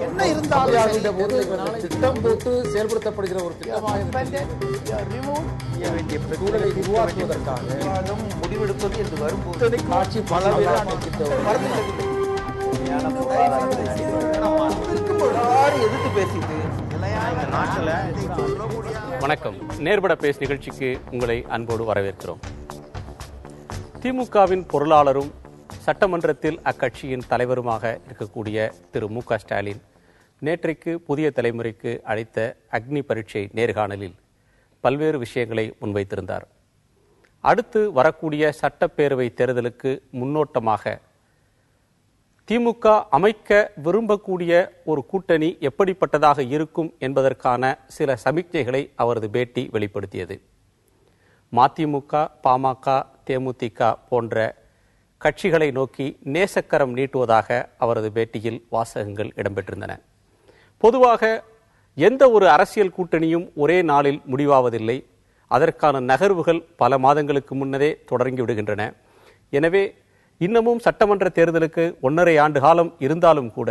என்ன இருந்தாலும் திட்டம் போட்டு செயல்படுத்தப்படுகிற ஒரு சூழலை உருவாக்குவதற்காக முடிவெடுப்பது என்று வரும்போது ஆட்சி பல எதிர்த்து பேசிட்டு வணக்கம். நேர்பட பேஸ் நிகழ்ச்சிக்கு உங்களை அன்போடு வரவேற்கிறோம். திமுகவின் பொருளாளரும் சட்டமன்றத்தில் அக்கட்சியின் தலைவருமாக இருக்கக்கூடிய திரு மு.க. ஸ்டாலின் நேற்றைக்கு புதிய தலைமுறைக்கு அளித்த அக்னி பரீட்சை நேர்காணலில் பல்வேறு விஷயங்களை முன்வைத்திருந்தார். அடுத்து வரக்கூடிய சட்டப்பேரவை தேர்தலுக்கு முன்னோட்டமாக திமுக அமைக்க விரும்பக்கூடிய ஒரு கூட்டணி எப்படிப்பட்டதாக இருக்கும் என்பதற்கான சில சமிக்ஞைகளை அவரது பேட்டி வெளிப்படுத்தியது. மதிமுக, பாமக, தேமுதிக போன்ற கட்சிகளை நோக்கி நேசக்கரம் நீட்டுவதாக அவரது பேட்டியில் வாசகங்கள் இடம்பெற்றிருந்தன. பொதுவாக எந்த ஒரு அரசியல் கூட்டணியும் ஒரே நாளில் முடிவாவதில்லை. அதற்கான நகர்வுகள் பல மாதங்களுக்கு முன்னரே தொடங்கி விடுகின்றன. எனவே இன்னமும் சட்டமன்ற தேர்தலுக்கு 1.5 ஆண்டு காலம் இருந்தாலும் கூட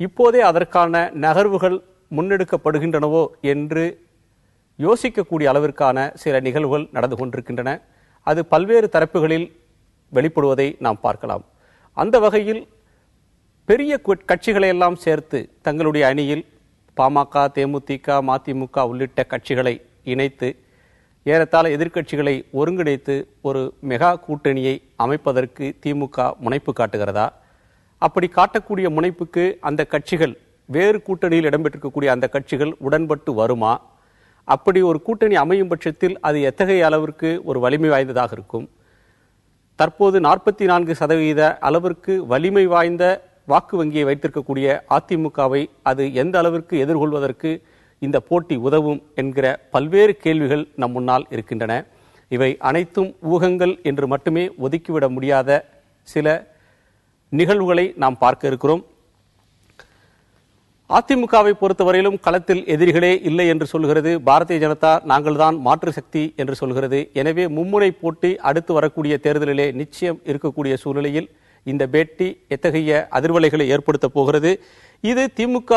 இப்போதே அதற்கான நகர்வுகள் முன்னெடுக்கப்படுகின்றனவோ என்று யோசிக்கக்கூடிய அளவிற்கான சில நிகழ்வுகள் நடந்து கொண்டிருக்கின்றன. அது பல்வேறு தரப்புகளில் வெளிப்படுவதை நாம் பார்க்கலாம். அந்த வகையில் பெரிய கட்சிகளை எல்லாம் சேர்த்து தங்களுடைய அணியில் பாமக, தேமுதிக, மதிமுக உள்ளிட்ட கட்சிகளை இணைத்து ஏறத்தாழ எதிர்க்கட்சிகளை ஒருங்கிணைத்து ஒரு மெகா கூட்டணியை அமைப்பதற்கு திமுக முனைப்பு காட்டுகிறதா? அப்படி காட்டக்கூடிய முனைப்புக்கு அந்த கட்சிகள், வேறு கூட்டணியில் இடம்பெற்றிருக்கக்கூடிய அந்த கட்சிகள் உடன்பட்டு வருமா? அப்படி ஒரு கூட்டணி அமையும் பட்சத்தில் அது எத்தகைய அளவிற்கு ஒரு வலிமை வாய்ந்ததாக இருக்கும்? தற்போது 44% அளவிற்கு வலிமை வாய்ந்த வாக்கு வங்கியை வைத்திருக்கக்கூடிய அதிமுகவை அது எந்த அளவிற்கு எதிர்கொள்வதற்கு இந்த போட்டி உதவும் என்கிற பல்வேறு கேள்விகள் நம் முன்னால் இருக்கின்றன. இவை அனைத்தும் ஊகங்கள் என்று மட்டுமே ஒதுக்கிவிட முடியாத சில நிகழ்வுகளை நாம் பார்க்க இருக்கிறோம். அதிமுகவை பொறுத்தவரையிலும் களத்தில் எதிரிகளே இல்லை என்று சொல்கிறது பாரதிய ஜனதா. நாங்கள் தான் மாற்று சக்தி என்று சொல்கிறது. எனவே மும்முனை போட்டி அடுத்து வரக்கூடிய தேர்தலிலே நிச்சயம் இருக்கக்கூடிய சூழ்நிலையில் இந்த பேட்டி எத்தகைய அதிர்வலைகளை ஏற்படுத்த போகிறது? இது திமுக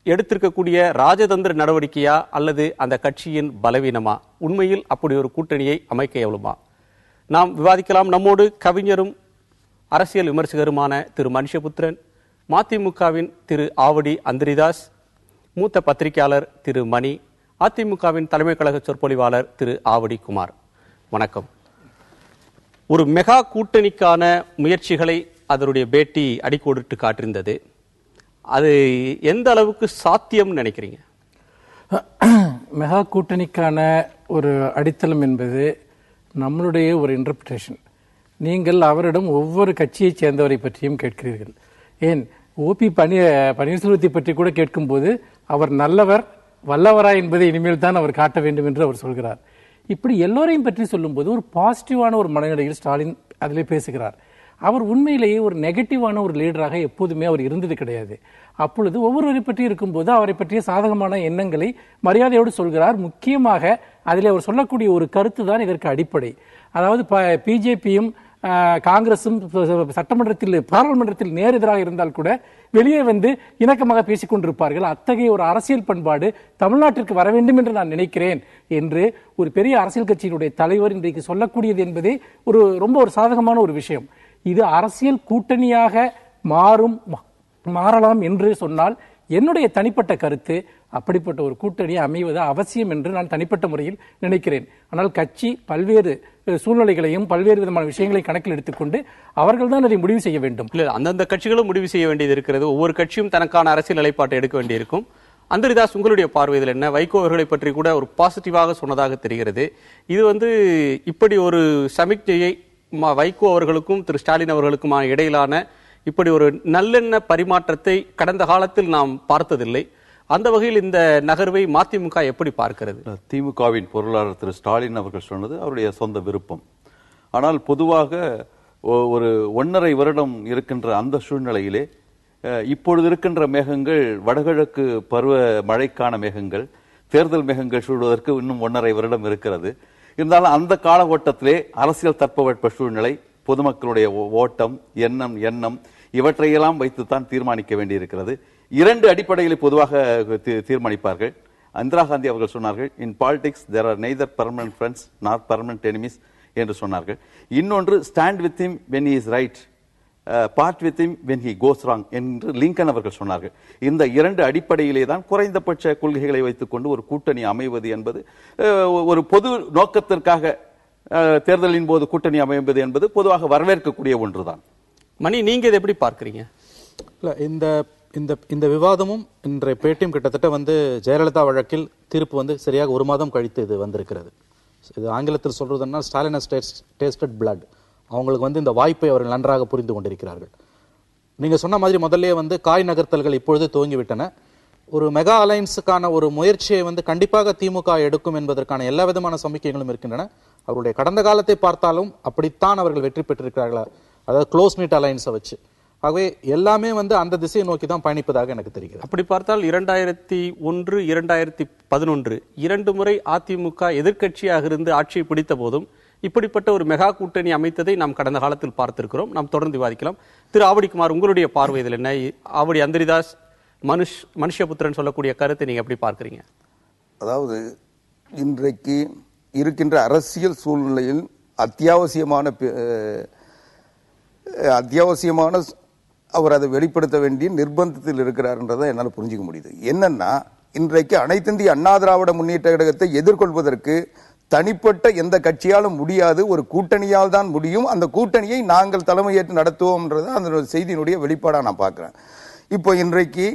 எடுத்திருக்கக்கூடிய ராஜதந்திர நடவடிக்கையா அல்லது அந்த கட்சியின் பலவீனமா? உண்மையில் அப்படி ஒரு கூட்டணியை அமைக்க இயலுமா? நாம் விவாதிக்கலாம். நம்மோடு கவிஞரும் அரசியல் விமர்சகருமான திரு மனுஷபுத்திரன், மதிமுகவின் திரு ஆவடி அந்திரிதாஸ், மூத்த பத்திரிகையாளர் திரு மணி, அதிமுகவின் தலைமை கழக சொற்பொழிவாளர் திரு ஆவடி குமார். வணக்கம். ஒரு மெகா கூட்டணிக்கான முயற்சிகளை அதனுடைய பேட்டி அடிக்கோடிட்டு காட்டிருந்தது. அது எந்த அளவுக்கு சாத்தியம் நினைக்கிறீங்க? மெகா கூட்டணிக்கான ஒரு அடித்தளம் என்பது நம்மளுடைய ஒரு இன்டர்பிரேஷன். நீங்கள் அவரிடம் ஒவ்வொரு கட்சியைச் சேர்ந்தவரை பற்றியும் கேட்கிறீர்கள். ஏன் ஓபி பன்னீர்செல்வத்தை பற்றி கூட கேட்கும்போது அவர் நல்லவர், வல்லவரா என்பதை இனிமேல் தான் அவர் காட்ட வேண்டும் என்று அவர் சொல்கிறார். இப்படி எல்லோரையும் பற்றி சொல்லும்போது ஒரு பாசிட்டிவான ஒரு மனநிலையில் ஸ்டாலின் அதிலே பேசுகிறார். அவர் உண்மையிலேயே ஒரு நெகட்டிவான ஒரு லீடராக எப்போதுமே அவர் இருந்தது கிடையாது. அப்பொழுது ஒவ்வொருவரை பற்றி இருக்கும்போது அவரை பற்றிய சாதகமான எண்ணங்களை மரியாதையோடு சொல்கிறார். முக்கியமாக அதில் அவர் சொல்லக்கூடிய ஒரு கருத்து தான் இதற்கு அடிப்படை. அதாவது பிஜேபியும் காங்கிரசும் சட்டமன்றத்தில் பாராளுமன்றத்தில் நேர் எதிராக இருந்தால் கூட வெளியே வந்து இணக்கமாக பேசிக் கொண்டிருப்பார்கள். அத்தகைய ஒரு அரசியல் பண்பாடு தமிழ்நாட்டிற்கு வர வேண்டும் என்று நான் நினைக்கிறேன் என்று ஒரு பெரிய அரசியல் கட்சியினுடைய தலைவர் இன்றைக்கு சொல்லக்கூடியது என்பதே ரொம்ப ஒரு சாதகமான ஒரு விஷயம். இது அரசியல் கூட்டணியாக மாறலாம் என்று சொன்னால் என்னுடைய தனிப்பட்ட கருத்து அப்படிப்பட்ட ஒரு கூட்டணி அமைவது அவசியம் என்று நான் தனிப்பட்ட முறையில் நினைக்கிறேன். ஆனால் கட்சி பல்வேறு சூழ்நிலைகளையும் பல்வேறு விதமான விஷயங்களை கணக்கில் எடுத்துக்கொண்டு அவர்கள் தான் அதை முடிவு செய்ய வேண்டும். இல்ல, அந்தந்த கட்சிகளும் முடிவு செய்ய வேண்டியது இருக்கிறது. ஒவ்வொரு கட்சியும் தனக்கான அரசியல் நிலைப்பாட்டை எடுக்க வேண்டியிருக்கும். அந்தரிதாஸ், உங்களுடைய பார்வையில் என்ன? வைகோ அவர்களை பற்றி கூட ஒரு பாசிட்டிவாக சொன்னதாக தெரிகிறது. இது இப்படி ஒரு சமிக்ஞையை வைகோ அவர்களுக்கும் திரு ஸ்டாலின் அவர்களுக்குமான இடையிலான இப்படி ஒரு நல்லெண்ண பரிமாற்றத்தை கடந்த காலத்தில் நாம் பார்த்ததில்லை. அந்த வகையில் இந்த நகர்வை மதிமுக எப்படி பார்க்கிறது? திமுகவின் பொருளாளர் திரு ஸ்டாலின் அவர்கள் சொன்னது அவருடைய சொந்த விருப்பம். ஆனால் பொதுவாக ஒரு 1.5 வருடம் இருக்கின்ற அந்த சூழ்நிலையிலே இப்பொழுது இருக்கின்ற மேகங்கள் வடகிழக்கு பருவ மழைக்கான மேகங்கள், தேர்தல் மேகங்கள் சூழ்வதற்கு இன்னும் 1.5 வருடம் இருக்கிறது. இருந்தாலும் அந்த கால ஓட்டத்திலே அரசியல் தட்பவெட்ப சூழ்நிலை, பொதுமக்களுடைய ஓட்டம், எண்ணம் இவற்றையெல்லாம் வைத்துத்தான் தீர்மானிக்க வேண்டியிருக்கிறது. 2 அடிப்படைகளை பொதுவாக தீர்மானிப்பார்கள். இந்திரா காந்தி அவர்கள் சொன்னார்கள், in politics there are neither permanent friends not permanent enemies என்று சொன்னார்கள். இன்னொன்று, stand with him when he is right, part with him when he goes wrong என்று லிங்கன் அவர்கள் சொன்னார்கள். இந்த 2 அடிப்படையிலே தான் குறைந்தபட்ச கொள்கைகளை வைத்துக் கொண்டு ஒரு கூட்டணி அமைவது என்பது, ஒரு பொது நோக்கத்திற்காக தேர்தலின் போது கூட்டணி அமைவது என்பது பொதுவாக வரவேற்கக்கூடிய ஒன்றுதான். மணி, நீங்க இதை எப்படி பார்க்கிறீங்க? இல்ல, இந்த விவாதமும் இன்றைய பேட்டியும் கிட்டத்தட்ட ஜெயலலிதா வழக்கில் தீர்ப்பு சரியாக 1 மாதம் கழித்து இது வந்திருக்கிறது. இது ஆங்கிலத்தில் சொல்றதுன்னா ஸ்டாலின் ஹஸ் டேஸ்டட் பிளட். அவங்களுக்கு இந்த வாய்ப்பை அவர்கள் நன்றாக புரிந்து கொண்டிருக்கிறார்கள். நீங்க சொன்ன மாதிரி முதல்ல காய் நகர்த்தல்கள் இப்பொழுது துவங்கிவிட்டன. ஒரு மெகா அலைன்ஸுக்கான ஒரு முயற்சியை கண்டிப்பாக திமுக எடுக்கும் என்பதற்கான எல்லா விதமான சமிக்கைகளும் இருக்கின்றன. அவருடைய கடந்த காலத்தை பார்த்தாலும் அப்படித்தான் அவர்கள் வெற்றி பெற்றிருக்கிறார்களா, அதாவது க்ளோஸ் நீட் அலைன்ஸை வச்சு. ஆகவே எல்லாமே அந்த திசையை நோக்கி தான் பயணிப்பதாக எனக்கு தெரிகிறது. அப்படி பார்த்தால் 2001, 2011 2 முறை அதிமுக எதிர்க்கட்சியாக இருந்து ஆட்சியை பிடித்த போதும் இப்படிப்பட்ட ஒரு மெகா கூட்டணி அமைத்ததை நாம் கடந்த காலத்தில் பார்த்திருக்கிறோம். நாம் தொடர்ந்து விவாதிக்கலாம். திரு ஆவடிக்குமார், உங்களுடைய பார்வை இதில் என்ன? ஆவடி அந்தரிதாஸ், மனுஷபுத்திரன் சொல்லக்கூடிய கருத்தை நீங்க எப்படி பார்க்கிறீங்க? அதாவது, இன்றைக்கு இருக்கின்ற அரசியல் சூழ்நிலையில் அத்தியாவசியமான அவர் அதை வெளிப்படுத்த வேண்டிய நிர்பந்தத்தில் இருக்கிறார்ன்றதை என்னால் புரிஞ்சுக்க முடியுது. என்னன்னா, இன்றைக்கு அனைத்திந்திய அண்ணா திராவிட முன்னேற்ற கழகத்தை எதிர்கொள்வதற்கு தனிப்பட்ட எந்த கட்சியாலும் முடியாது, ஒரு கூட்டணியால் தான் முடியும். அந்த கூட்டணியை நாங்கள் தலைமையேற்று நடத்துவோம்ன்றத அந்த செய்தியினுடைய வெளிப்பாடாக நான் பார்க்கிறேன். இப்போ இன்றைக்கு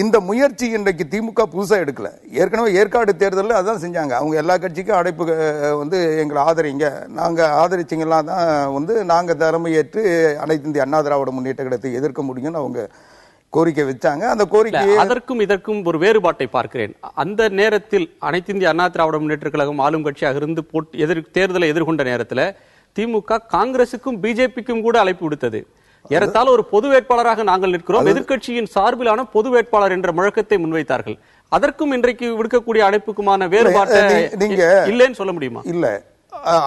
இந்த முயற்சி இன்றைக்கு திமுக புதுசா எடுக்கல. ஏற்கனவே ஏற்காடு தேர்தலில் அதான் செஞ்சாங்க. அவங்க எல்லா கட்சிக்கும் அழைப்பு எங்களை ஆதரிங்க, நாங்க ஆதரிச்சிங்கலாம் தான் நாங்க தலைமையேற்று அனைத்து இந்திய அண்ணா திராவிட முன்னேற்ற கழகத்தை எதிர்க்க முடியும்னு அவங்க கோரிக்கை வச்சாங்க. அந்த கோரிக்கை அதற்கும் இதற்கும் ஒரு வேறுபாட்டை பார்க்கிறேன். அந்த நேரத்தில் அனைத்து இந்திய அண்ணா திராவிட முன்னேற்ற கழகம் ஆளும் கட்சியாக இருந்து தேர்தலை எதிர்கொண்ட நேரத்தில் திமுக காங்கிரசுக்கும் பிஜேபிக்கும் கூட அழைப்பு விடுத்தது. ஏறத்தாழ ஒரு பொது வேட்பாளராக நாங்கள் நிற்கிறோம், எதிர்க்கட்சியின் சார்பிலான பொது வேட்பாளர் என்ற முழக்கத்தை முன்வைத்தார்கள். அதற்கும் இன்றைக்கு விடுக்கக்கூடிய அழைப்புக்குமான வேறுபாட்டை நீங்க இல்லைன்னு சொல்ல முடியுமா? இல்ல,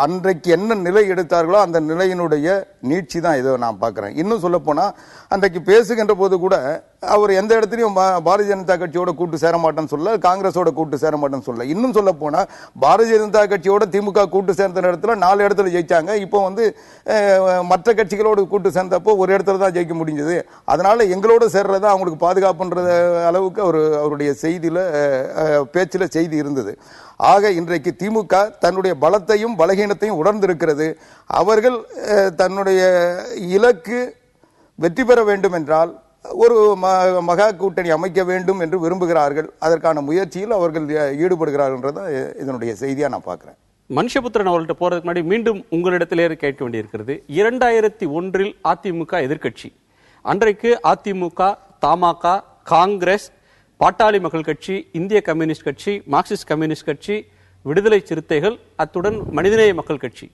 அன்றைக்கு என்ன நிலை எடுத்தார்களோ அந்த நிலையினுடைய நீட்சி தான் இதை நான் பார்க்கிறேன். இன்னும் சொல்ல போனா, அன்றைக்கு பேசுகின்ற போது கூட அவர் எந்த இடத்துலையும் பாரதிய ஜனதா கட்சியோட கூட்டு சேர மாட்டேன்னு சொல்ல, காங்கிரஸோட கூட்டு சேர மாட்டேன்னு சொல்ல. இன்னும் சொல்ல போனா, பாரதிய ஜனதா கட்சியோட திமுக கூட்டு சேர்ந்த இடத்துல 4 இடத்துல ஜெயிச்சாங்க. இப்போ மற்ற கட்சிகளோடு கூட்டு சேர்ந்தப்போ ஒரு இடத்துல தான் ஜெயிக்க முடிஞ்சது. அதனால எங்களோட சேர்றதா அவங்களுக்கு பாதுகாப்புன்ற அளவுக்கு அவருடைய செய்தியில பேச்சில் செய்தி இருந்தது. ஆக இன்றைக்கு திமுக தன்னுடைய பலத்தையும் பலகீனத்தையும் உணர்ந்திருக்கிறது. அவர்கள் தன்னுடைய இலக்கு வெற்றி பெற வேண்டும் என்றால் ஒரு மகா கூட்டணி அமைக்க வேண்டும் என்று விரும்புகிறார்கள். அதற்கான முயற்சியில் அவர்கள் ஈடுபடுகிறார்கள். இதனுடைய செய்தியா நான் பார்க்கிறேன். மனுஷபுத்திரன் அவர்கள்ட்ட போறதுக்கு முன்னாடி மீண்டும் உங்களிடத்திலே கேட்க வேண்டியிருக்கிறது. 2001 அதிமுக எதிர்க்கட்சி. அன்றைக்கு அதிமுக, தமாக, காங்கிரஸ், பாட்டாளி மக்கள் கட்சி, இந்திய கம்யூனிஸ்ட் கட்சி, மார்க்சிஸ்ட் கம்யூனிஸ்ட் கட்சி, விடுதலை சிறுத்தைகள், அத்துடன் மனிதநேய மக்கள் கட்சி,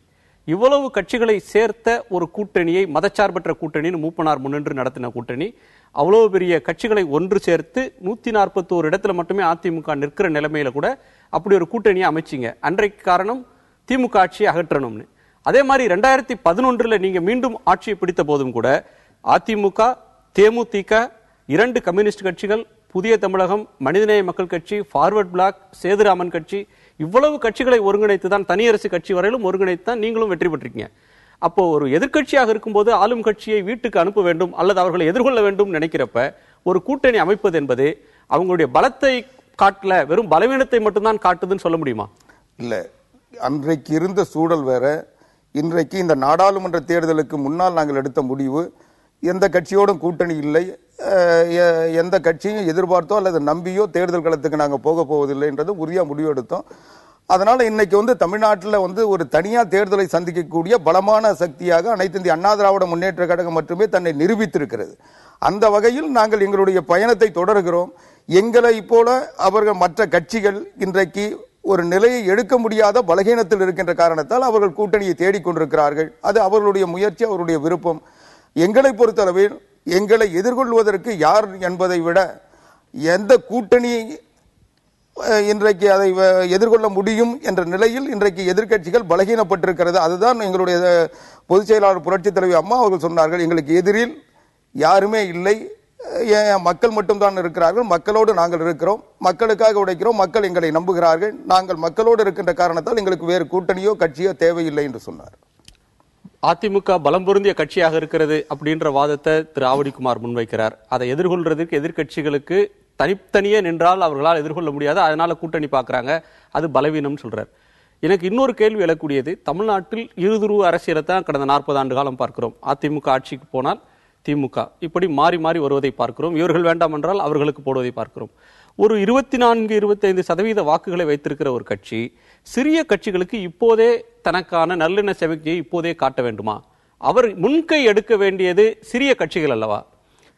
இவ்வளவு கட்சிகளை சேர்த்த ஒரு கூட்டணியை, மதச்சார்பற்ற கூட்டணின்னு மூப்பனார் முன்னின்று நடத்தின கூட்டணி, அவ்வளவு பெரிய கட்சிகளை ஒன்று சேர்த்து 141 இடத்துல மட்டுமே அதிமுக நிற்கிற நிலைமையில கூட அப்படி ஒரு கூட்டணியை அமைச்சிங்க. அன்றைக்கு காரணம் திமுக ஆட்சியை அகற்றணும்னு. அதே மாதிரி 2011 நீங்க மீண்டும் ஆட்சியை பிடித்த போதும் கூட அதிமுக, தேமுதிக, 2 கம்யூனிஸ்ட் கட்சிகள், புதிய தமிழகம், மனிதநேய மக்கள் கட்சி, ஃபார்வர்ட் பிளாக், சேதுராமன் கட்சி, இவ்வளவு கட்சிகளை ஒருங்கிணைத்து தான், தனியரசு கட்சி வரையிலும் ஒருங்கிணைத்து தான் நீங்களும் வெற்றி பெற்றிருக்கீங்க. அப்போ ஒரு எதிர்க்கட்சியாக இருக்கும்போது ஆளும் கட்சியை வீட்டுக்கு அனுப்ப வேண்டும் அல்லது அவர்களை எதிர்கொள்ள வேண்டும் நினைக்கிறப்ப ஒரு கூட்டணி அமைப்பது என்பது அவங்களுடைய பலத்தை காட்டல, வெறும் பலவீனத்தை மட்டும்தான் காட்டுதுன்னு சொல்ல முடியுமா? இல்ல, அன்றைக்கு இருந்த சூழல் வேற. இன்றைக்கு இந்த நாடாளுமன்ற தேர்தலுக்கு முன்னால் நாங்கள் எடுத்த முடிவு, எந்த கட்சியோடும் கூட்டணி இல்லை, எந்த கட்சியும் எதிர்பார்த்தோ அல்லது நம்பியோ தேர்தல் களத்துக்கு நாங்கள் போக போவதில்லை என்றது உறுதியாக முடிவு எடுத்தோம். அதனால இன்னைக்கு தமிழ்நாட்டில் ஒரு தனியார் தேர்தலை சந்திக்கக்கூடிய பலமான சக்தியாக அனைத்து இந்திய அண்ணா திராவிட முன்னேற்ற கழகம் மட்டுமே தன்னை நிரூபித்திருக்கிறது. அந்த வகையில் நாங்கள் எங்களுடைய பயணத்தை தொடர்கிறோம். எங்களை போல அவர்கள் மற்ற கட்சிகள் இன்றைக்கு ஒரு நிலையை எடுக்க முடியாத பலகீனத்தில் இருக்கின்ற காரணத்தால் அவர்கள் கூட்டணியை தேடிக்கொண்டிருக்கிறார்கள். அது அவர்களுடைய முயற்சி, அவருடைய விருப்பம். எங்களை பொறுத்தளவில் எங்களை எதிர்கொள்வதற்கு யார் என்பதை விட எந்த கூட்டணி இன்றைக்கு அதை எதிர்கொள்ள முடியும் என்ற நிலையில் இன்றைக்கு எதிர்க்கட்சிகள் பலகீனப்பட்டிருக்கிறது. அதுதான் எங்களுடைய பொதுச் செயலாளர் புரட்சித் தலைவி அம்மா அவர்கள் சொன்னார்கள், எங்களுக்கு எதிரில் யாருமே இல்லை, மக்கள் மட்டும்தான் இருக்கிறார்கள், மக்களோடு நாங்கள் இருக்கிறோம், மக்களுக்காக உழைக்கிறோம், மக்கள் எங்களை நம்புகிறார்கள், நாங்கள் மக்களோடு இருக்கின்ற காரணத்தால் எங்களுக்கு வேறு கூட்டணியோ கட்சியோ தேவையில்லை என்று சொன்னார். அதிமுக பலம் பொருந்திய கட்சியாக இருக்கிறது அப்படின்ற வாதத்தை திரு ஆவடிக்குமார் முன்வைக்கிறார். அதை எதிர்கொள்றதுக்கு எதிர்கட்சிகளுக்கு தனித்தனியே நின்றால் அவர்களால் எதிர்கொள்ள முடியாது, அதனால கூட்டணி பார்க்கறாங்க, அது பலவீனம் சொல்றார். எனக்கு இன்னொரு கேள்வி எழக்கூடியது, தமிழ்நாட்டில் இருதுருவ அரசியலை தான் கடந்த 40 ஆண்டு காலம் பார்க்கிறோம். அதிமுக ஆட்சிக்கு போனால் திமுக இப்படி மாறி மாறி வருவதை பார்க்கிறோம். இவர்கள் வேண்டாம் என்றால் அவர்களுக்கு போடுவதை பார்க்கிறோம். ஒரு 24-25% வாக்குகளை வைத்திருக்கிற ஒரு கட்சி சிறிய கட்சிகளுக்கு இப்போதே தனக்கான நல்லெண்ண சமிக்கையை இப்போதே காட்ட வேண்டுமா? அவர் முன்கை எடுக்க வேண்டியது சிறிய கட்சிகள் அல்லவா?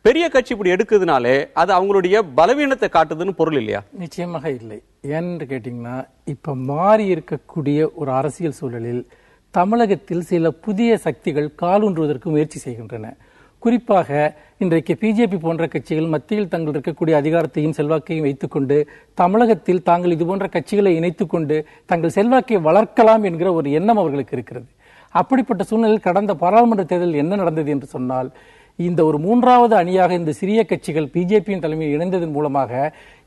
பெரிய கட்சி இப்படி எடுக்குதுனாலே அது அவங்களுடைய பலவீனத்தை காட்டுதுன்னு பொருள் இல்லையா? நிச்சயமாக இல்லை. ஏன்னு கேட்டீங்கன்னா, இப்ப மாறி இருக்கக்கூடிய ஒரு அரசியல் சூழலில் தமிழகத்தில் சில புதிய சக்திகள் காலூன்றுவதற்கு முயற்சி செய்கின்றன. குறிப்பாக இன்றைக்கு பிஜேபி போன்ற கட்சிகள் மத்தியில் தங்கள் இருக்கக்கூடிய அதிகாரத்தையும் செல்வாக்கையும் வைத்துக்கொண்டு தமிழகத்தில் தாங்கள் இது போன்ற கட்சிகளை இணைத்துக் கொண்டு தங்கள் செல்வாக்கை வளர்க்கலாம் என்கிற ஒரு எண்ணம் அவர்களுக்கு இருக்கிறது. அப்படிப்பட்ட சூழ்நிலையில் கடந்த பாராளுமன்ற தேர்தலில் என்ன நடந்தது என்று சொன்னால், இந்த ஒரு 3வது அணியாக இந்த சிறிய கட்சிகள் பிஜேபியின் தலைமையில் இணைந்ததன் மூலமாக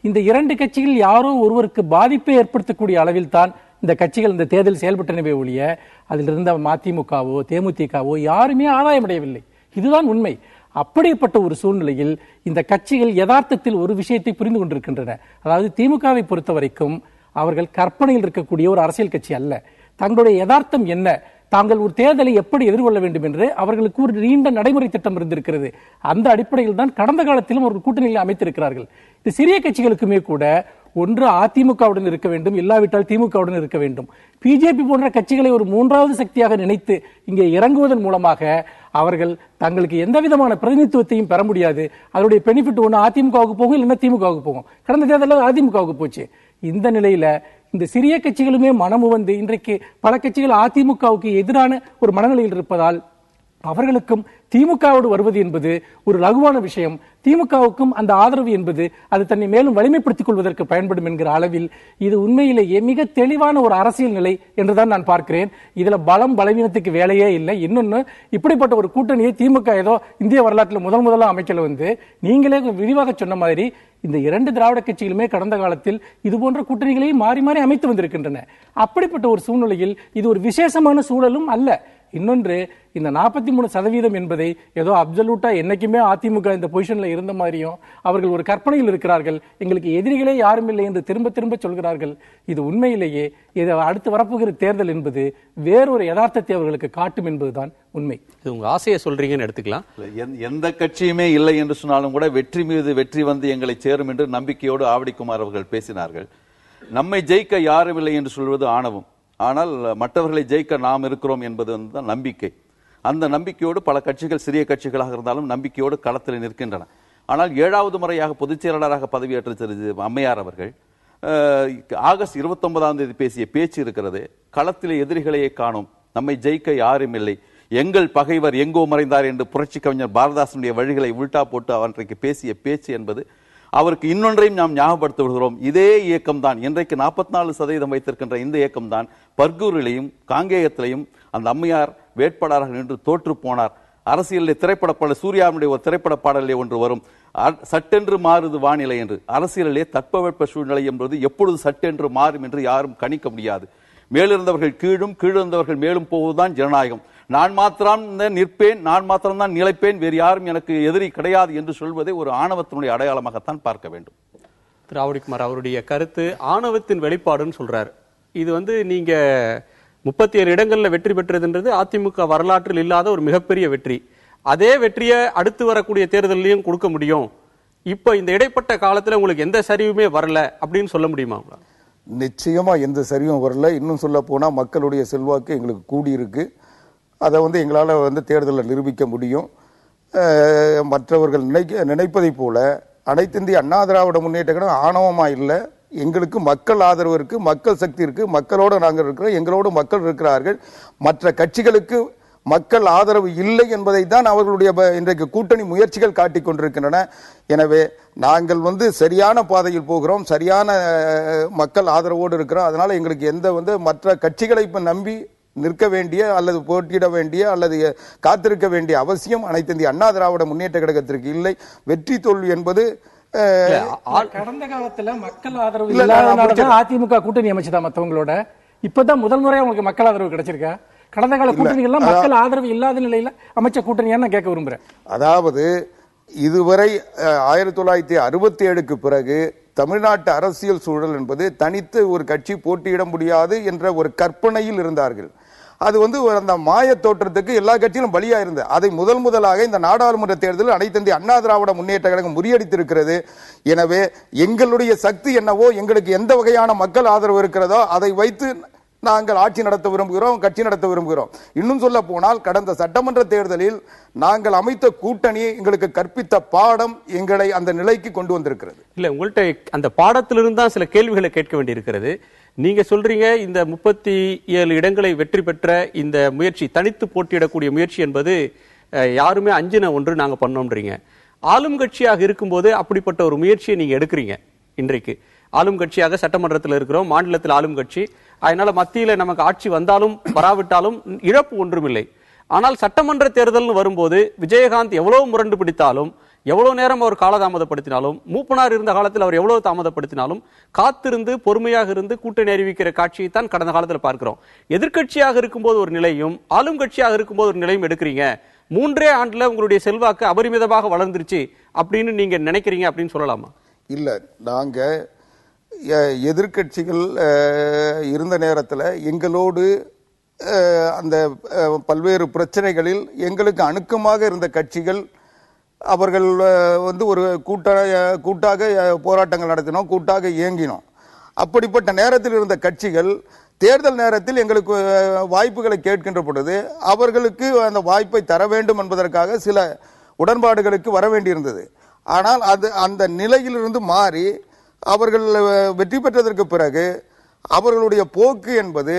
இந்த 2 கட்சிகள் யாரோ ஒருவருக்கு பாதிப்பை ஏற்படுத்தக்கூடிய அளவில் தான் இந்த கட்சிகள் இந்த தேர்தல் செயல்பட்டனவே ஒழிய அதில் இருந்த மதிமுகவோ தேமுதிகவோ யாருமே ஆதாயமடையவில்லை. இதுதான் உண்மை. அப்படிப்பட்ட ஒரு சூழ்நிலையில் இந்த கட்சிகள் யதார்த்தத்தில் ஒரு விஷயத்தை புரிந்து கொண்டிருக்கின்றன. அதாவது திமுகவை பொறுத்த வரைக்கும் அவர்கள் கற்பனையில் இருக்கக்கூடிய ஒரு அரசியல் கட்சி அல்ல. தங்களுடைய யதார்த்தம் என்ன, தாங்கள் ஒரு தேர்தலை எப்படி எதிர்கொள்ள வேண்டும் என்று அவர்களுக்கு ஒரு நீண்ட நடைமுறை திட்டம் இருந்திருக்கிறது. அந்த அடிப்படையில் தான் கடந்த காலத்திலும் ஒரு கூட்டணியில் அமைத்திருக்கிறார்கள். இந்த சிறிய கட்சிகளுக்குமே கூட ஒன்று அதிமுகவுடன் இருக்க வேண்டும், இல்லாவிட்டால் திமுகவுடன் இருக்க வேண்டும். பிஜேபி போன்ற கட்சிகளை ஒரு 3வது சக்தியாக நினைத்து இங்கே இறங்குவதன் மூலமாக அவர்கள் தங்களுக்கு எந்த விதமான பிரதிநிதித்துவத்தையும் பெற முடியாது. அதனுடைய பெனிஃபிட் ஒன்று அதிமுகவுக்கு போகும், இல்லைன்னா திமுகவுக்கு போகும். கடந்த தேர்தலில் அதிமுகவுக்கு போச்சு. இந்த நிலையில இந்த சிறிய கட்சிகளுமே மனமு வந்து இன்றைக்கு பல கட்சிகள் அதிமுகவுக்கு எதிரான ஒரு மனநிலையில் இருப்பதால் அவர்களுக்கும் திமுகவோடு வருவது என்பது ஒரு லகுவான விஷயம். திமுகவுக்கும் அந்த ஆதரவு என்பது அது தன்னை மேலும் வலிமைப்படுத்திக் கொள்வதற்கு பயன்படும் என்கிற அளவில் இது உண்மையிலேயே மிக தெளிவான ஒரு அரசியல் நிலை என்றுதான் நான் பார்க்கிறேன். இதுல பலவீனத்துக்கு வேலையே இல்லை. இன்னொன்னு, இப்படிப்பட்ட ஒரு கூட்டணியை திமுக ஏதோ இந்திய வரலாற்றில் முதல்ல அமைக்கல வந்து நீங்களே விரிவாக சொன்ன மாதிரி இந்த 2 திராவிட கட்சிகளுமே கடந்த காலத்தில் இது போன்ற கூட்டணிகளை மாறி மாறி அமைத்து வந்திருக்கின்றன. அப்படிப்பட்ட ஒரு சூழ்நிலையில் இது ஒரு விசேஷமான சூழலும் அல்ல. இன்னொன்று, இந்த 43% என்பதை ஏதோ அப்சல்யூட்டா என்னைக்குமே அதிமுக இந்த பொசிஷன்ல இருந்த மாதிரியும் அவர்கள் ஒரு கற்பனையில் இருக்கிறார்கள். எங்களுக்கு எதிரிகளே யாரும் இல்லை என்று திரும்ப திரும்ப சொல்கிறார்கள். இது உண்மையிலேயே இது அடுத்து வரப்போகிற தேர்தல் என்பது வேறொரு யதார்த்தத்தை அவர்களுக்கு காட்டும் என்பதுதான் உண்மை. இது உங்க ஆசையை சொல்றீங்கன்னு எடுத்துக்கலாம். எந்த கட்சியுமே இல்லை என்று சொன்னாலும் கூட வெற்றி மீது வெற்றி வந்து எங்களை சேரும் என்று நம்பிக்கையோடு ஆவடிக்குமார் அவர்கள் பேசினார்கள். நம்மை ஜெயிக்க யாரும் இல்லை என்று சொல்வது ஆணவம். ஆனால் மற்றவர்களை ஜெயிக்க நாம் இருக்கிறோம் என்பது தான் நம்பிக்கை. அந்த நம்பிக்கையோடு பல கட்சிகள் சிறிய கட்சிகளாக இருந்தாலும் நம்பிக்கையோடு களத்தில் நிற்கின்றன. ஆனால் 7வது முறையாக பொதுச் செயலாளராக பதவியேற்ற திரு அம்மையார் அவர்கள் ஆகஸ்ட் 29ஆம் தேதி பேசிய பேச்சு இருக்கிறது. களத்திலே எதிரிகளையே காணோம், நம்மை ஜெயிக்க யாரும் இல்லை, எங்கள் பகைவர் எங்கோ மறைந்தார் என்று புரட்சி கவிஞர் பாரதாசனுடைய வழிகளை உள்டா போட்டு அவன்றைக்கு பேசிய பேச்சு என்பது அவருக்கு இன்னொன்றையும் நாம் ஞாபகப்படுத்த விடுகிறோம். இதே இயக்கம் தான் இன்றைக்கு 44% வைத்திருக்கின்ற இந்த இயக்கம் தான் பர்கூரிலையும் காங்கேயத்திலையும் அந்த அம்மையார் வேட்பாளராக நின்று தோற்று போனார். அரசியலில் திரைப்பட பாடல் சூர்யாவுடைய ஒரு திரைப்பட பாடலே ஒன்று வரும், சட்டென்று மாறுது வானிலை என்று. அரசியலிலே தட்பவெட்ப சூழ்நிலை என்பது எப்பொழுது சட்டென்று மாறும் என்று யாரும் கணிக்க முடியாது. மேலிருந்தவர்கள் கீழும் கீழிருந்தவர்கள் மேலும் போவதுதான் ஜனநாயகம். நான் மாத்திரம் நிற்பேன், நான் மாத்திரம் தான் நிலைப்பேன், வேறு யாரும் எனக்கு எதிரி கிடையாது என்று சொல்வதை ஒரு ஆணவத்தினுடைய அடையாளமாகத்தான் பார்க்க வேண்டும். திரு ஆவடிக்குமார் அவருடைய கருத்து ஆணவத்தின் வெளிப்பாடுன்னு சொல்றாரு. இது நீங்க 37 இடங்கள்ல வெற்றி பெற்றதுன்றது அதிமுக வரலாற்றில் இல்லாத ஒரு மிகப்பெரிய வெற்றி. அதே வெற்றியை அடுத்து வரக்கூடிய தேர்தலையும் கொடுக்க முடியும். இப்ப இந்த இடைப்பட்ட காலத்துல உங்களுக்கு எந்த சரிவுமே வரல அப்படின்னு சொல்ல முடியுமா? நிச்சயமா எந்த சரிவும் வரல. இன்னும் சொல்ல போனா மக்களுடைய செல்வாக்கு எங்களுக்கு கூடியிருக்கு. அதை எங்களால் தேர்தலில் நிரூபிக்க முடியும். மற்றவர்கள் நினைப்பதை போல அனைத்து இந்திய அண்ணா திராவிட முன்னேற்ற கழகம் ஆணவமா இல்லை. எங்களுக்கு மக்கள் ஆதரவு இருக்கு, மக்கள் சக்தி இருக்கு, மக்களோடு நாங்கள் இருக்கிறோம், எங்களோடு மக்கள் இருக்கிறார்கள். மற்ற கட்சிகளுக்கு மக்கள் ஆதரவு இல்லை என்பதை தான் அவர்களுடைய இன்றைக்கு கூட்டணி முயற்சிகள் காட்டிக் கொண்டிருக்கின்றன. எனவே நாங்கள் சரியான பாதையில் போகிறோம், சரியான மக்கள் ஆதரவோடு இருக்கிறோம். அதனால எங்களுக்கு எந்த மற்ற கட்சிகளை இப்ப நம்பி நிற்க வேண்டிய அல்லது போட்டியிட வேண்டிய அல்லது காத்திருக்க வேண்டிய அவசியம் அனைத்து இந்திய அண்ணா திராவிட முன்னேற்ற கழகத்திற்கு இல்லை. வெற்றி தோல்வி என்பது கடந்த காலத்துல மக்கள் ஆதரவு இல்லாதனால அதிமுக கூட்டணி அமைச்சதா மத்தவங்களோட? இப்பதான் முதல் முறையா உங்களுக்கு மக்கள் ஆதரவு கிடைச்சிருக்கா? கடந்த கால கூட்டணிகள் மக்கள் ஆதரவு இல்லாத நிலையில அமைச்ச கூட்டணியா நான் கேட்க விரும்புறேன். அதாவது இதுவரை 1967க்கு பிறகு தமிழ்நாட்டு அரசியல் சூழல் என்பது தனித்து ஒரு கட்சி போட்டியிட முடியாது என்ற ஒரு கற்பனையில் இருந்தார்கள். அது அந்த மாய தோற்றத்துக்கு எல்லா கட்சியிலும் பலியா இருந்தது. அதை முதலாக இந்த நாடாளுமன்ற தேர்தலில் அனைத்து இந்திய அண்ணா திராவிட முன்னேற்ற கழகம் முறியடித்திருக்கிறது. எனவே எங்களுடைய சக்தி என்னவோ, எங்களுக்கு எந்த வகையான மக்கள் ஆதரவு இருக்கிறதோ அதை வைத்து நாங்கள் ஆட்சி நடத்த விரும்புகிறோம், கட்சி நடத்த விரும்புகிறோம். இன்னும் சொல்ல போனால் கடந்த சட்டமன்ற தேர்தலில் நாங்கள் அமைத்த கூட்டணி எங்களுக்கு கற்பித்த பாடம் எங்களை அந்த நிலைக்கு கொண்டு வந்திருக்கிறது. இல்ல, உங்கள்கிட்ட அந்த பாடத்திலிருந்து தான் சில கேள்விகளை கேட்க வேண்டியிருக்கிறது. நீங்க சொல்றீங்க இந்த 37 இடங்களை வெற்றி பெற்ற இந்த முயற்சி, தனித்து போட்டியிடக்கூடிய முயற்சி என்பது யாருமே அஞ்சின ஒன்று நாங்க பண்ணோம்ன்றீங்க. ஆளும் கட்சியாக இருக்கும்போது அப்படிப்பட்ட ஒரு முயற்சியை நீங்க எடுக்கிறீங்க. இன்றைக்கு ஆளும் கட்சியாக சட்டமன்றத்தில் இருக்கிறோம், மாநிலத்தில் ஆளும் கட்சி. அதனால மத்தியில நமக்கு ஆட்சி வந்தாலும் வராவிட்டாலும் இழப்பு ஒன்றுமில்லை. ஆனால் சட்டமன்ற தேர்தல் வரும்போது விஜயகாந்த் எவ்வளவு முரண்டு பிடித்தாலும், எவ்வளவு நேரம் அவர் காலதாமதப்படுத்தினாலும், மூப்பனார் இருந்த காலத்தில் அவர் எவ்வளவு தாமதப்படுத்தினாலும் காத்திருந்து பொறுமையாக இருந்து கூட்டணி அறிவிக்கிற காட்சியை தான் கடந்த காலத்தில் பார்க்கிறோம். எதிர்கட்சியாக இருக்கும்போது ஒரு நிலையும் ஆளும் கட்சியாக இருக்கும்போது ஒரு நிலையும் எடுக்கிறீங்க. 3 ஆண்டுல உங்களுடைய செல்வாக்கு அபரிமிதமாக வளர்ந்துருச்சு அப்படின்னு நீங்க நினைக்கிறீங்க அப்படின்னு சொல்லலாமா? இல்ல, நாங்க எதிர்கட்சிகள் இருந்த நேரத்தில் எங்களோடு அந்த பல்வேறு பிரச்சனைகளில் எங்களுக்கு அணுக்கமாக இருந்த கட்சிகள் அவர்கள் ஒரு கூட்டாக போராட்டங்கள் நடத்தினோம், கூட்டாக இயங்கினோம். அப்படிப்பட்ட நேரத்தில் இருந்த கட்சிகள் தேர்தல் நேரத்தில் எங்களுக்கு வாய்ப்புகளை கேட்கின்ற பொழுது அவர்களுக்கு அந்த வாய்ப்பை தர வேண்டும் என்பதற்காக சில உடன்பாடுகளுக்கு வர வேண்டியிருந்தது. ஆனால் அந்த நிலையிலிருந்து மாறி அவர்கள் வெற்றி பெற்றதற்கு பிறகு அவர்களுடைய போக்கு என்பது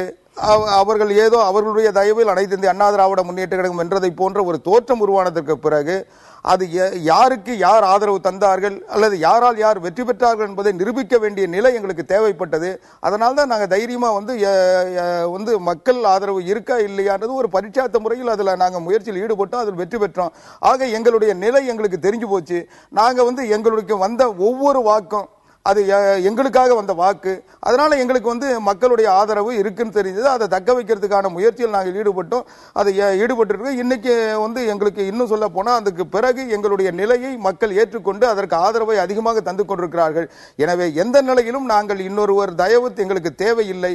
அவர்கள் ஏதோ அவர்களுடைய தயவில் அனைத்து இந்திய அண்ணா திராவிட முன்னேற்ற கழகம் வென்றதை போன்ற ஒரு தோற்றம் உருவானதற்கு பிறகு அது யாருக்கு யார் ஆதரவு தந்தார்கள் அல்லது யாரால் யார் வெற்றி பெற்றார்கள் என்பதை நிரூபிக்க வேண்டிய நிலை எங்களுக்கு தேவைப்பட்டது. அதனால தான் நாங்கள் தைரியமா மக்கள் ஆதரவு இருக்கா இல்லையான்றது ஒரு பரிட்சார்த்த முறையில் அதில் நாங்கள் முயற்சியில் ஈடுபட்டோம், அதில் வெற்றி பெற்றோம். ஆக எங்களுடைய நிலை எங்களுக்கு தெரிஞ்சு போச்சு. நாங்கள் எங்களுக்கு வந்த ஒவ்வொரு வாக்கும் அது எங்களுக்காக வந்த வாக்கு. அதனால எங்களுக்கு மக்களுடைய ஆதரவு இருக்குன்னு தெரிஞ்சது. அதை தக்க வைக்கிறதுக்கான முயற்சியில் நாங்கள் ஈடுபட்டோம், அதை ஈடுபட்டு இன்னைக்கு எங்களுக்கு இன்னும் சொல்ல போனா அதுக்கு பிறகு எங்களுடைய நிலையை மக்கள் ஏற்றுக்கொண்டு அதற்கு ஆதரவை அதிகமாக தந்து கொண்டிருக்கிறார்கள். எனவே எந்த நிலையிலும் நாங்கள் இன்னொருவர் தயவு எங்களுக்கு தேவையில்லை.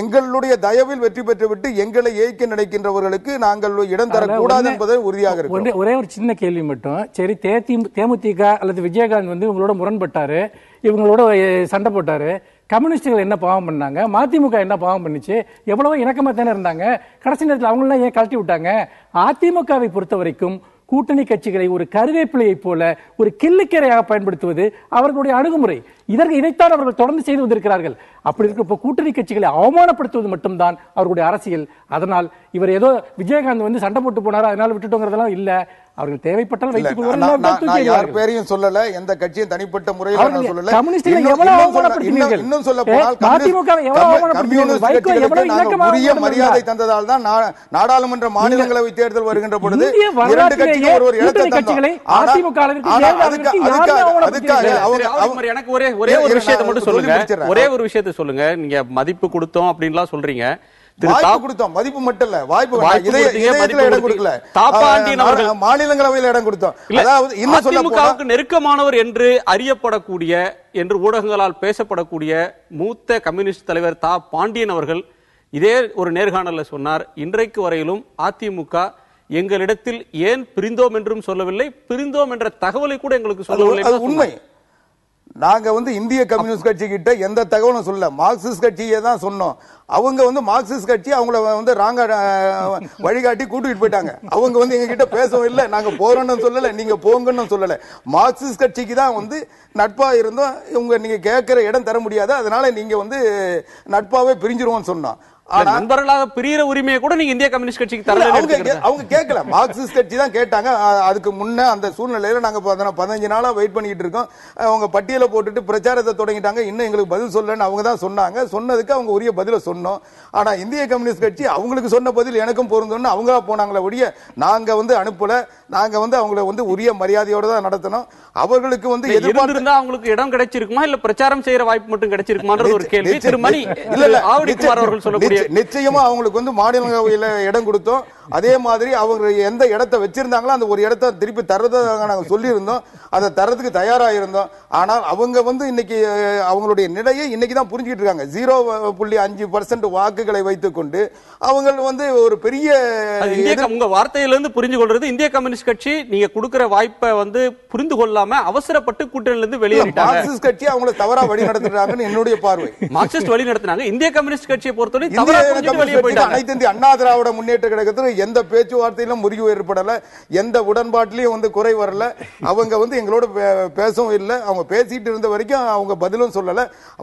எங்களுடைய தயவில் வெற்றி பெற்றுவிட்டு எங்களை ஏய்க்க நினைக்கின்றவர்களுக்கு நாங்கள் இடம் தரக்கூடாது என்பதை உறுதியாக இருக்கு. ஒரே ஒரு சின்ன கேள்வி மட்டும். சரி, தேமுதிக அல்லது விஜயகாந்த் இவங்களோட முரண்பட்டாரு, இவங்களோட சண்டை போட்டாரு. கம்யூனிஸ்டுகள் என்ன பாவம் பண்ணாங்க? மதிமுக என்ன பாவம் பண்ணிச்சு? எவ்வளவோ இணக்கமா தானே இருந்தாங்க. கடைசி நேரத்தில் அவங்களெல்லாம் ஏன் கழட்டி விட்டாங்க? அதிமுகவை பொறுத்த வரைக்கும் கூட்டணி கட்சிகளை ஒரு கருவேப்பிலையை போல ஒரு கிள்ளுக்கரையாக பயன்படுத்துவது அவர்களுடைய அணுகுமுறை. இதைத்தான் அவர்கள் தொடர்ந்து செய்து வந்திருக்கிறார்கள். அப்படி இருக்க கூட்டணி கட்சிகளை அவமானப்படுத்துவது மட்டும்தான் அவர்களுடைய அரசியல். அதனால் இவர் ஏதோ விஜயகாந்த் சண்டை போட்டு போனாரா அதனால விட்டுட்டோங்கிறதெல்லாம் இல்ல. அவர்கள் தேவைப்பட்டால் வைத்துக் கொள்வார்கள். யார் பேரையும் சொல்லல, எந்த கட்சியும் தனிப்பட்ட முறையில் சொல்லல. இன்னும் சொல்ல போனால் உரிய மரியாதை தந்ததால் தான் நாடாளுமன்ற மாநிலங்களவை தேர்தல் வருகின்ற பொழுது இரண்டு கட்சிகள் ஒரு இடத்தை ஒரே ஒரு விஷயத்தை மட்டும் சொல்லுங்க. ஒரே ஒரு விஷயத்தை சொல்லுங்க. நீங்க மதிப்பு கொடுத்தோம் அப்படின்லாம் சொல்றீங்க. மதிப்பு மட்டும் இல்ல, வாய்ப்பு இடம் கொடுக்கல. மாநிலங்களவையில் இடம் கொடுத்தோம். அதிமுகவுக்கு நெருக்கமானவர் என்று அறியப்படக்கூடிய, என்று ஊடகங்களால் பேசப்படக்கூடிய மூத்த கம்யூனிஸ்ட் தலைவர் தா பாண்டியன் அவர்கள் இதே ஒரு நேர்காணல்ல சொன்னார், இன்றைக்கு வரையிலும் அதிமுக எங்களிடத்தில் ஏன் பிரிந்தோம் என்றும் சொல்லவில்லை, பிரிந்தோம் என்ற தகவலை கூட எங்களுக்கு சொல்லவில்லை. உண்மை. நாங்க இந்திய கம்யூனிஸ்ட் கட்சி கிட்ட எந்த தகவலும் சொல்ல, மார்க்சிஸ்ட் கட்சியே தான் சொன்னோம். அவங்க மார்க்சிஸ்ட் கட்சி அவங்கள ராங்க வழிகாட்டி கூட்டிட்டு போயிட்டாங்க. அவங்க எங்க கிட்ட பேசவும் இல்லை, நாங்க போறோம்னு சொல்லல, நீங்க போங்கன்னு சொல்லல. மார்க்சிஸ்ட் கட்சிக்கு தான் நட்பா இருந்தோம், நீங்க கேட்கிற இடம் தர முடியாது, அதனால நீங்க நட்பாவே பிரிஞ்சிருவோம்னு சொன்னோம். நண்பர்களாக பிரிகிற உரிமையை கூட நீங்க இந்திய கம்யூனிஸ்ட் கட்சிக்கு தரல. அவங்க கேட்கல, மார்க்சிஸ்ட் கட்சி தான் கேட்டாங்க. அதுக்கு முன்ன அந்த சூழ்நிலையில நாங்க 15 நாளா வெயிட் பண்ணிட்டு இருக்கோம். அவங்க பட்டியலை போட்டுட்டு பிரச்சாரத்தை தொடங்கிட்டாங்க. இன்னும் எங்களுக்கு பதில் சொல்லன்னு அவங்க தான் சொன்னாங்க. சொன்னதுக்கு அவங்க உரிய பதில சொன்னோம். ஆனா இந்திய கம்யூனிஸ்ட் கட்சி அவங்களுக்கு சொன்ன பதில் எனக்கும் பொருந்தும்னு அவங்க போனாங்களே ஒழிய நாங்க அனுப்பல. நாங்க அவங்களை உரிய மரியாதையோட தான் நடத்தணும். அவர்களுக்கு எதிர்பார்த்திருந்தா அவங்களுக்கு இடம் கிடைச்சிருக்குமா இல்ல பிரச்சாரம் செய்யற வாய்ப்பு மட்டும் கிடைச்சிருக்குமான்றது ஒரு கேள்வி. திரு மணி ஆவடிக்குமார் அவர்கள் சொல்லக்கூடிய நிச்சயமா அவங்களுக்கு மாநிலங்களவையில இடம் கொடுத்தோம். அதே மாதிரி அவங்க எந்த இடத்தை வச்சிருந்தாங்களோ அந்த ஒரு இடத்தை திருப்பி தரதாக நாங்க சொல்லி இருந்தோம். அதை தரத்துக்கு தயாரா இருந்தோம். ஆனால் அவங்க இன்னைக்கு அவங்களுடைய நிலையை இன்னைக்கு தான் புரிஞ்சுக்கிட்டு இருக்காங்க. 0.5% வாக்குகளை வைத்துக் கொண்டு அவங்க ஒரு பெரிய உங்க வார்த்தையிலிருந்து புரிஞ்சு கொள்றது இந்திய கம்யூனிஸ்ட் கட்சி நீங்க கொடுக்கிற வாய்ப்பை புரிந்து கொள்ளாம அவசரப்பட்டு கூட்டணியிலிருந்து வெளியேறிட்டாங்க. மார்க்சிஸ்ட் கட்சி அவங்களை தவறா வழி நடத்துறாங்கன்னு என்னுடைய பார்வை. மார்க்சிஸ்ட் வழி நடத்தினாங்க. இந்திய கம்யூனிஸ்ட் கட்சியை பொறுத்தவரை தவறா வெளியே போயிட்டாங்க. அனைத்து இந்திய அண்ணா திராவிட முன்னேற்ற கழகத்தில் எந்த பேச்சுவார்த்தையிலும் முறிவு ஏற்படல, எந்த உடன்பாட்டிலையும் குறை வரல. அவங்க எங்களோட பேசவும் இல்லை. அவங்க பேசிட்டு இருந்த வரைக்கும் அவங்க பதிலும் சொல்லல.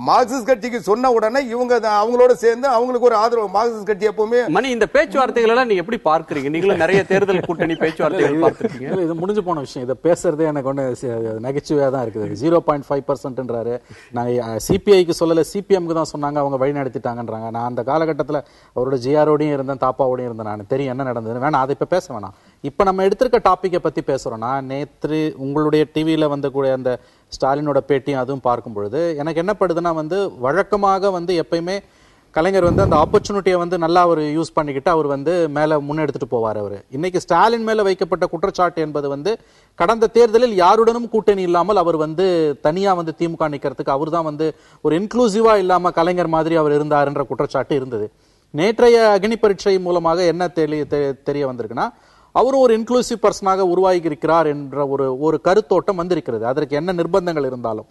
மார்க்சிஸ்ட் கட்சிக்கு சொன்ன உடனே இவங்க அவங்களோட சேர்ந்து அவங்களுக்கு ஒரு ஆதரவு. மார்க்சிஸ்ட் கட்சி எப்பவுமே மணி இந்த பேச்சுவார்த்தைகள் எல்லாம் நீங்க எப்படி பார்க்கறீங்க? நீங்களும் நிறைய தேர்தல் கூட்டணி பேச்சுவார்த்தைகள் பார்த்திருக்கீங்க. இது முடிஞ்சு போன விஷயம். இதை பேசுறதே எனக்கு நகைச்சுவையா தான் இருக்குது. 0.5%ன்றாரு. நான் சிபிஐக்கு சொல்லல, சிபிஎம்க்கு தான் சொன்னாங்க, அவங்க வழி நடத்திட்டாங்கன்றாங்க. நான் அந்த காலகட்டத்தில் அவரோட ஜிஆரோடையும் இருந்தேன், தாப்பாவோடையும் இருந்தேன். நான் தெரியும் என்ன நடந்தது. வேணாம், அதை இப்ப பேச வேணாம். இப்ப நம்ம எடுத்திருக்க டாபிக்கை பத்தி பேசுறோம்னா, நேற்று உங்களுடைய டிவியில கூடிய அந்த ஸ்டாலினோட பேட்டியும் அதுவும் பார்க்கும் பொழுது எனக்கு என்ன படுதுன்னா வழக்கமாக எப்பயுமே கலைஞர் அந்த ஆப்பர்ச்சுனிட்டியை நல்லா அவர் யூஸ் பண்ணிக்கிட்டு அவர் மேல முன்னெடுத்துட்டு போவார். அவர் இன்னைக்கு ஸ்டாலின் மேல வைக்கப்பட்ட குற்றச்சாட்டு என்பது கடந்த தேர்தலில் யாருடனும் கூட்டணி இல்லாமல் அவர் தனியா திமுக நிக்கிறதுக்கு அவர் தான் ஒரு இன்க்ளூசிவா இல்லாம கலைஞர் மாதிரி அவர் இருந்தாருன்ற குற்றச்சாட்டு இருந்தது. நேற்றைய அக்னி பரீட்சை மூலமாக என்ன தெரிய வந்திருக்குன்னா, அவரும் ஒரு இன்க்ளூசிவ் பர்சனாக உருவாகி இருக்கிறார் என்ற ஒரு கருத்தோட்டம் வந்திருக்கிறது. அதற்கு என்ன நிர்பந்தங்கள் இருந்தாலும்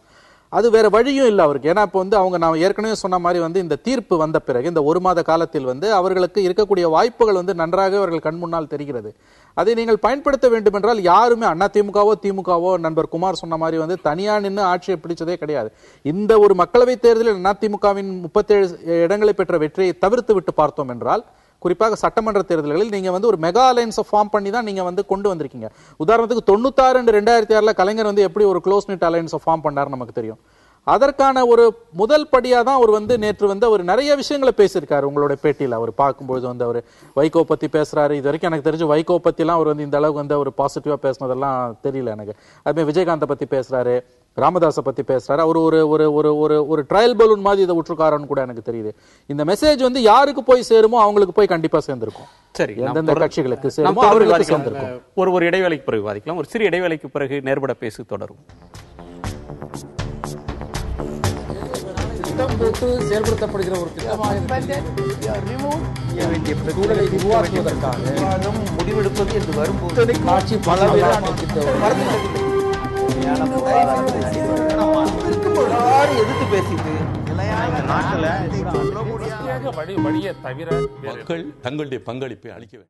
அது வேற வழியும் இல்லை அவருக்கு. ஏன்னா இப்போ அவங்க நான் ஏற்கனவே சொன்ன மாதிரி இந்த தீர்ப்பு வந்த பிறகு இந்த 1 மாத காலத்தில் அவர்களுக்கு இருக்கக்கூடிய வாய்ப்புகள் நன்றாக அவர்கள் கண் முன்னால் தெரிகிறது. அதை நீங்கள் பயன்படுத்த வேண்டும் என்றால் யாருமே அதிமுகவோ திமுகவோ நண்பர் குமார் சொன்ன மாதிரி தனியா நின்று ஆட்சியை பிடிச்சதே கிடையாது. இந்த ஒரு மக்களவை தேர்தலில் அதிமுகவின் 37 இடங்களை பெற்ற வெற்றியை தவிர்த்து விட்டு பார்த்தோம் என்றால், குறிப்பாக சட்டமன்ற தேர்தல்களில் நீங்க ஒரு மெகா அலைன்ஸ் ஃபார்ம் பண்ணி தான் நீங்க கொண்டு வந்திருக்கீங்க. உதாரணத்துக்கு 96 and 2006 கலைஞர் எப்படி ஒரு க்ளோஸ் நிட் அலைன்ஸ் ஃபார்ம் பண்ணாரு நமக்கு தெரியும். அதற்கான ஒரு முதல் படியா தான் அவர் நேற்று அவர் நிறைய விஷயங்களை பேசியிருக்காரு. உங்களோட பேட்டியில் அவர் பார்க்கும்போது அவர் வைகோ பத்தி பேசுறாரு. இது வரைக்கும் எனக்கு தெரிஞ்சு வைகோ பத்தி எல்லாம் அவர் இந்த அளவுக்கு ஒரு பாசிட்டிவா பேசினதெல்லாம் தெரியல எனக்கு. அதுமாதிரி விஜயகாந்தை பத்தி பேசுறாரு, ராமதாஸை பத்தி பேசுறாரு. அவர் ஒரு ஒரு ஒரு ஒரு ஒரு ட்ரையல் பலூன் மாதிரி இதை விட்டுருக்காருன்னு கூட எனக்கு தெரியுது. இந்த மெசேஜ் யாருக்கு போய் சேருமோ அவங்களுக்கு போய் கண்டிப்பா சேர்ந்திருக்கும். சரி, எந்தெந்த கட்சிகளுக்கு சேருமோ அவர்களுக்கு சேர்ந்திருக்கும். ஒரு இடைவேளைக்கு பிறகு விவாதிக்கலாம். ஒரு சிறிய இடைவேளைக்கு பிறகு நேர்பட பேசி தொடரும். திட்டம் போட்டு செயல்படுத்தப்படுகிற ஒரு திட்டமாக சூழலை உருவாக்குவதற்காக முடிவெடுப்பது என்று வரும்போது ஆட்சி பல எதிர்த்து பேசிட்டு மக்கள் தங்களுடைய பங்களிப்பை அளிக்க வேண்டும்.